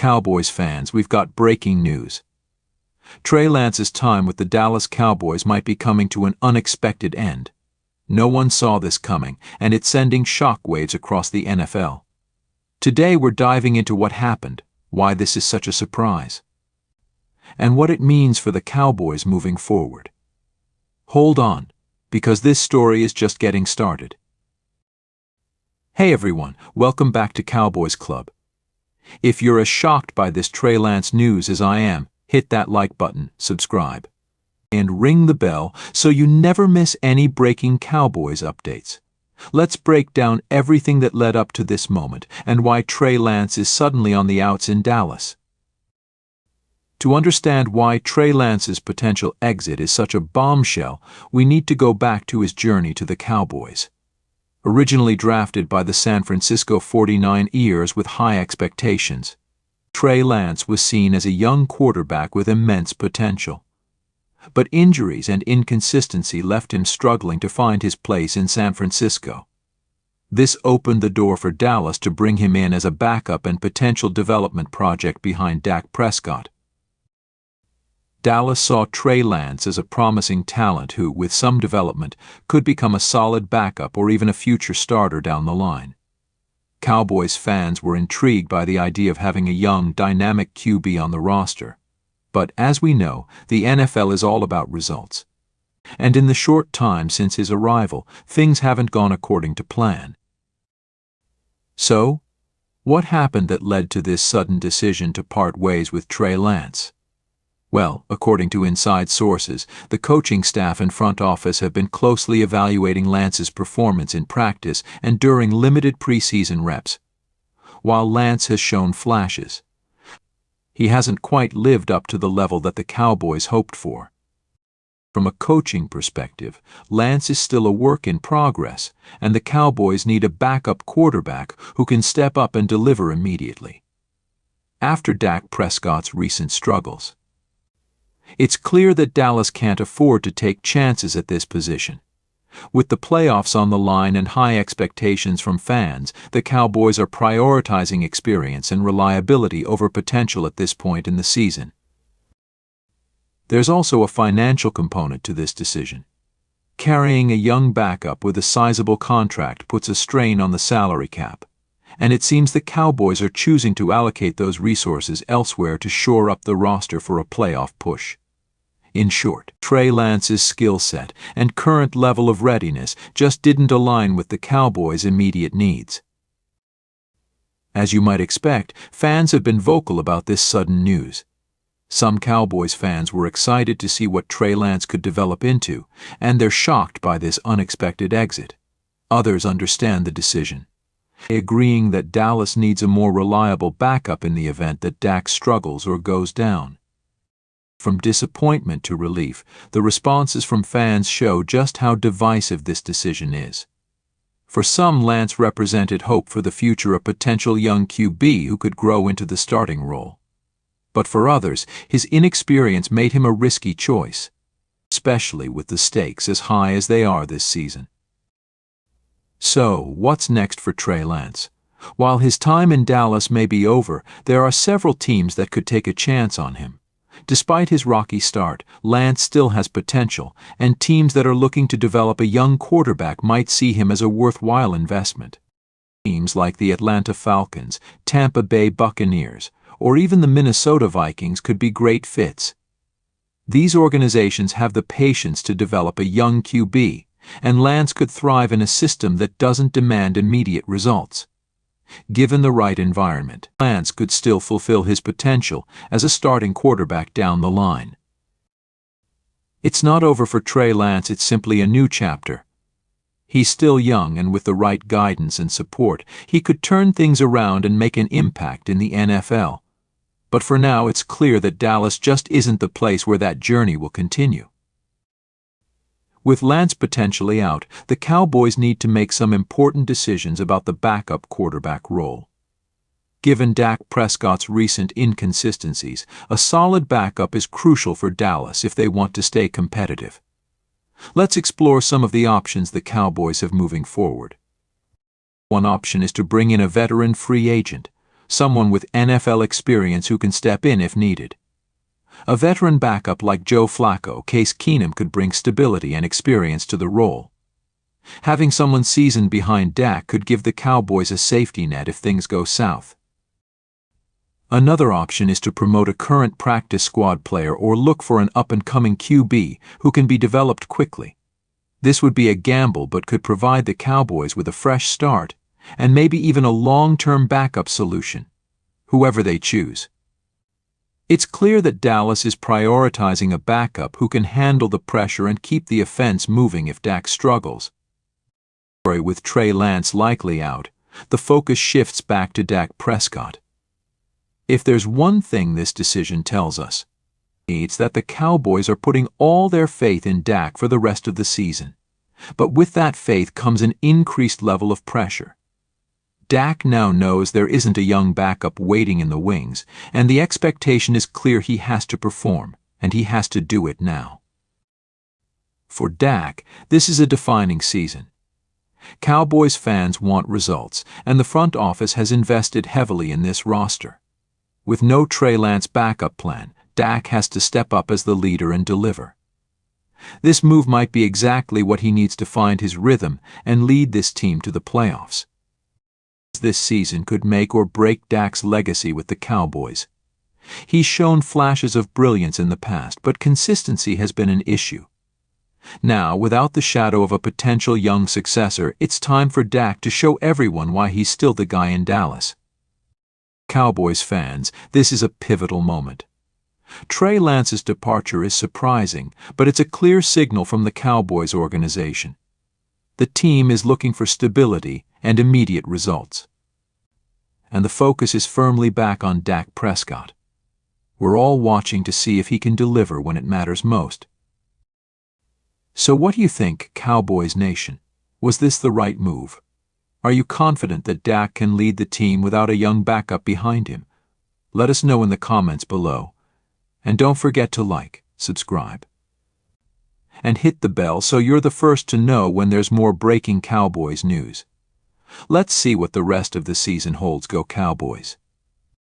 Cowboys fans, we've got breaking news. Trey Lance's time with the Dallas Cowboys might be coming to an unexpected end. No one saw this coming, and it's sending shockwaves across the NFL. Today we're diving into what happened, why this is such a surprise, and what it means for the Cowboys moving forward. Hold on, because this story is just getting started. Hey everyone, welcome back to Cowboys Club. If you're as shocked by this Trey Lance news as I am, hit that like button, subscribe, and ring the bell so you never miss any breaking Cowboys updates. Let's break down everything that led up to this moment and why Trey Lance is suddenly on the outs in Dallas. To understand why Trey Lance's potential exit is such a bombshell, we need to go back to his journey to the Cowboys. Originally drafted by the San Francisco 49ers with high expectations, Trey Lance was seen as a young quarterback with immense potential. But injuries and inconsistency left him struggling to find his place in San Francisco. This opened the door for Dallas to bring him in as a backup and potential development project behind Dak Prescott. Dallas saw Trey Lance as a promising talent who, with some development, could become a solid backup or even a future starter down the line. Cowboys fans were intrigued by the idea of having a young, dynamic QB on the roster. But as we know, the NFL is all about results. And in the short time since his arrival, things haven't gone according to plan. So, what happened that led to this sudden decision to part ways with Trey Lance? Well, according to inside sources, the coaching staff and front office have been closely evaluating Lance's performance in practice and during limited preseason reps. While Lance has shown flashes, he hasn't quite lived up to the level that the Cowboys hoped for. From a coaching perspective, Lance is still a work in progress, and the Cowboys need a backup quarterback who can step up and deliver immediately. After Dak Prescott's recent struggles, it's clear that Dallas can't afford to take chances at this position. With the playoffs on the line and high expectations from fans, the Cowboys are prioritizing experience and reliability over potential at this point in the season. There's also a financial component to this decision. Carrying a young backup with a sizable contract puts a strain on the salary cap, and it seems the Cowboys are choosing to allocate those resources elsewhere to shore up the roster for a playoff push. In short, Trey Lance's skill set and current level of readiness just didn't align with the Cowboys' immediate needs. As you might expect, fans have been vocal about this sudden news. Some Cowboys fans were excited to see what Trey Lance could develop into, and they're shocked by this unexpected exit. Others understand the decision, agreeing that Dallas needs a more reliable backup in the event that Dak struggles or goes down. From disappointment to relief, the responses from fans show just how divisive this decision is. For some, Lance represented hope for the future, a potential young QB who could grow into the starting role. But for others, his inexperience made him a risky choice, especially with the stakes as high as they are this season. So, what's next for Trey Lance? While his time in Dallas may be over, there are several teams that could take a chance on him. Despite his rocky start, Lance still has potential, and teams that are looking to develop a young quarterback might see him as a worthwhile investment. Teams like the Atlanta Falcons, Tampa Bay Buccaneers, or even the Minnesota Vikings could be great fits. These organizations have the patience to develop a young QB, and Lance could thrive in a system that doesn't demand immediate results. Given the right environment, Lance could still fulfill his potential as a starting quarterback down the line. It's not over for Trey Lance, it's simply a new chapter. He's still young, and with the right guidance and support, he could turn things around and make an impact in the NFL. But for now, it's clear that Dallas just isn't the place where that journey will continue. With Lance potentially out, the Cowboys need to make some important decisions about the backup quarterback role. Given Dak Prescott's recent inconsistencies, a solid backup is crucial for Dallas if they want to stay competitive. Let's explore some of the options the Cowboys have moving forward. One option is to bring in a veteran free agent, someone with NFL experience who can step in if needed. A veteran backup like Joe Flacco, Case Keenum could bring stability and experience to the role. Having someone seasoned behind Dak could give the Cowboys a safety net if things go south. Another option is to promote a current practice squad player or look for an up-and-coming QB who can be developed quickly. This would be a gamble but could provide the Cowboys with a fresh start and maybe even a long-term backup solution, whoever they choose. It's clear that Dallas is prioritizing a backup who can handle the pressure and keep the offense moving if Dak struggles. With Trey Lance likely out, the focus shifts back to Dak Prescott. If there's one thing this decision tells us, it's that the Cowboys are putting all their faith in Dak for the rest of the season. But with that faith comes an increased level of pressure. Dak now knows there isn't a young backup waiting in the wings, and the expectation is clear he has to perform, and he has to do it now. For Dak, this is a defining season. Cowboys fans want results, and the front office has invested heavily in this roster. With no Trey Lance backup plan, Dak has to step up as the leader and deliver. This move might be exactly what he needs to find his rhythm and lead this team to the playoffs. This season could make or break Dak's legacy with the Cowboys. He's shown flashes of brilliance in the past, but consistency has been an issue. Now, without the shadow of a potential young successor, it's time for Dak to show everyone why he's still the guy in Dallas. Cowboys fans, this is a pivotal moment. Trey Lance's departure is surprising, but it's a clear signal from the Cowboys organization. The team is looking for stability and immediate results. And the focus is firmly back on Dak Prescott. We're all watching to see if he can deliver when it matters most. So what do you think, Cowboys Nation? Was this the right move? Are you confident that Dak can lead the team without a young backup behind him? Let us know in the comments below. And don't forget to like, subscribe, and hit the bell so you're the first to know when there's more breaking Cowboys news. Let's see what the rest of the season holds. Go Cowboys!